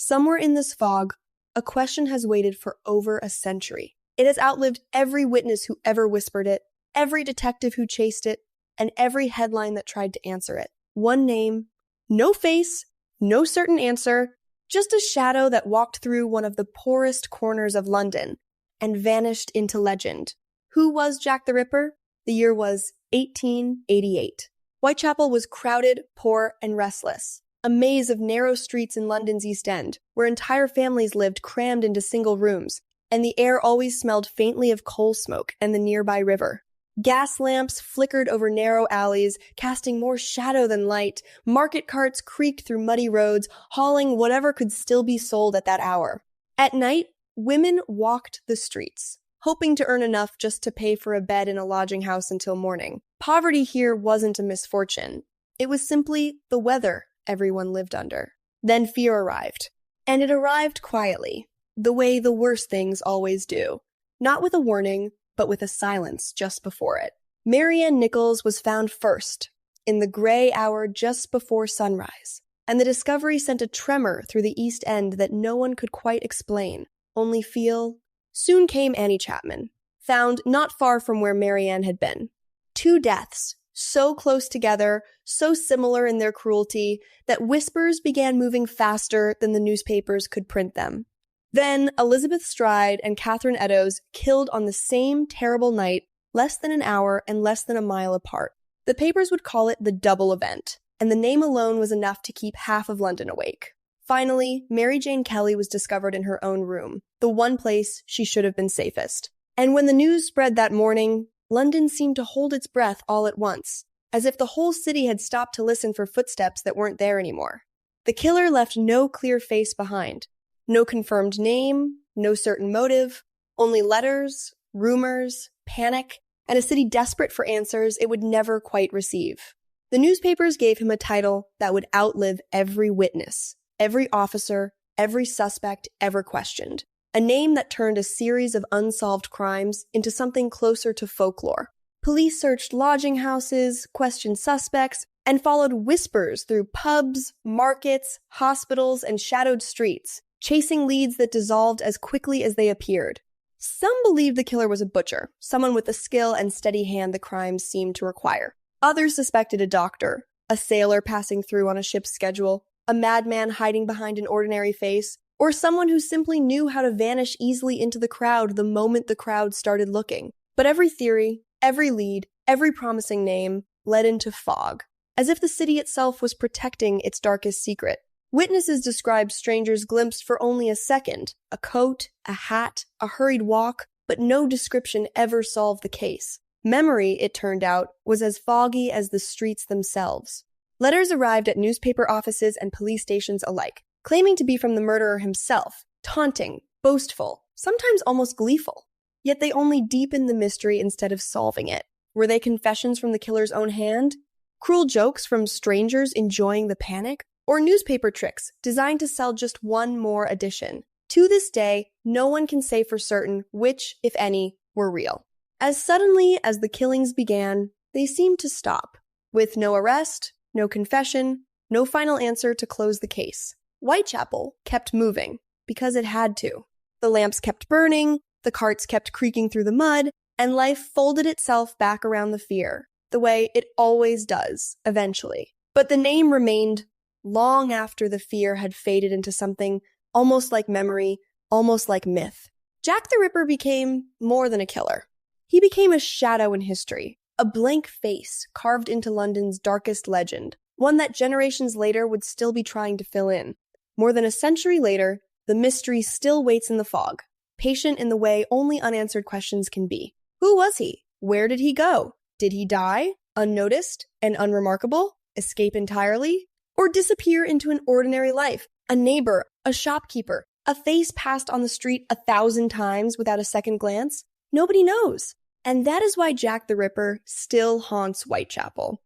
Somewhere in this fog, a question has waited for over a century. It has outlived every witness who ever whispered it, every detective who chased it, and every headline that tried to answer it. One name, no face, no certain answer, just a shadow that walked through one of the poorest corners of London and vanished into legend. Who was Jack the Ripper? The year was 1888. Whitechapel was crowded, poor, and restless. A maze of narrow streets in London's East End, where entire families lived crammed into single rooms, and the air always smelled faintly of coal smoke and the nearby river. Gas lamps flickered over narrow alleys, casting more shadow than light. Market carts creaked through muddy roads, hauling whatever could still be sold at that hour. At night, women walked the streets, hoping to earn enough just to pay for a bed in a lodging house until morning. Poverty here wasn't a misfortune. It was simply the weather everyone lived under. Then fear arrived. And it arrived quietly, the way the worst things always do. Not with a warning, but with a silence just before it. Marianne Nichols was found first, in the gray hour just before sunrise, and the discovery sent a tremor through the East End that no one could quite explain, only feel. Soon came Annie Chapman, found not far from where Marianne had been. 2 deaths, so close together, so similar in their cruelty, that whispers began moving faster than the newspapers could print them. Then Elizabeth Stride and Catherine Eddowes killed on the same terrible night, less than an hour and less than a mile apart. The papers would call it the double event, and the name alone was enough to keep half of London awake. Finally, Mary Jane Kelly was discovered in her own room, the one place she should have been safest. And when the news spread that morning, London seemed to hold its breath all at once, as if the whole city had stopped to listen for footsteps that weren't there anymore. The killer left no clear face behind. No confirmed name, no certain motive, only letters, rumors, panic, and a city desperate for answers it would never quite receive. The newspapers gave him a title that would outlive every witness, every officer, every suspect ever questioned. A name that turned a series of unsolved crimes into something closer to folklore. Police searched lodging houses, questioned suspects, and followed whispers through pubs, markets, hospitals, and shadowed streets, chasing leads that dissolved as quickly as they appeared. Some believed the killer was a butcher, someone with the skill and steady hand the crimes seemed to require. Others suspected a doctor, a sailor passing through on a ship's schedule, a madman hiding behind an ordinary face, or someone who simply knew how to vanish easily into the crowd the moment the crowd started looking. But every theory, every lead, every promising name led into fog, as if the city itself was protecting its darkest secret. Witnesses described strangers glimpsed for only a second, a coat, a hat, a hurried walk, but no description ever solved the case. Memory, it turned out, was as foggy as the streets themselves. Letters arrived at newspaper offices and police stations alike, claiming to be from the murderer himself, taunting, boastful, sometimes almost gleeful. Yet they only deepened the mystery instead of solving it. Were they confessions from the killer's own hand? Cruel jokes from strangers enjoying the panic? Or newspaper tricks designed to sell just one more edition? To this day, no one can say for certain which, if any, were real. As suddenly as the killings began, they seemed to stop, with no arrest, no confession, no final answer to close the case. Whitechapel kept moving, because it had to. The lamps kept burning, the carts kept creaking through the mud, and life folded itself back around the fear, the way it always does, eventually. But the name remained long after the fear had faded into something almost like memory, almost like myth. Jack the Ripper became more than a killer. He became a shadow in history, a blank face carved into London's darkest legend, one that generations later would still be trying to fill in. More than a century later, the mystery still waits in the fog, patient in the way only unanswered questions can be. Who was he? Where did he go? Did he die, unnoticed and unremarkable, escape entirely? Or disappear into an ordinary life, a neighbor, a shopkeeper, a face passed on the street 1,000 times without a second glance? Nobody knows. And that is why Jack the Ripper still haunts Whitechapel.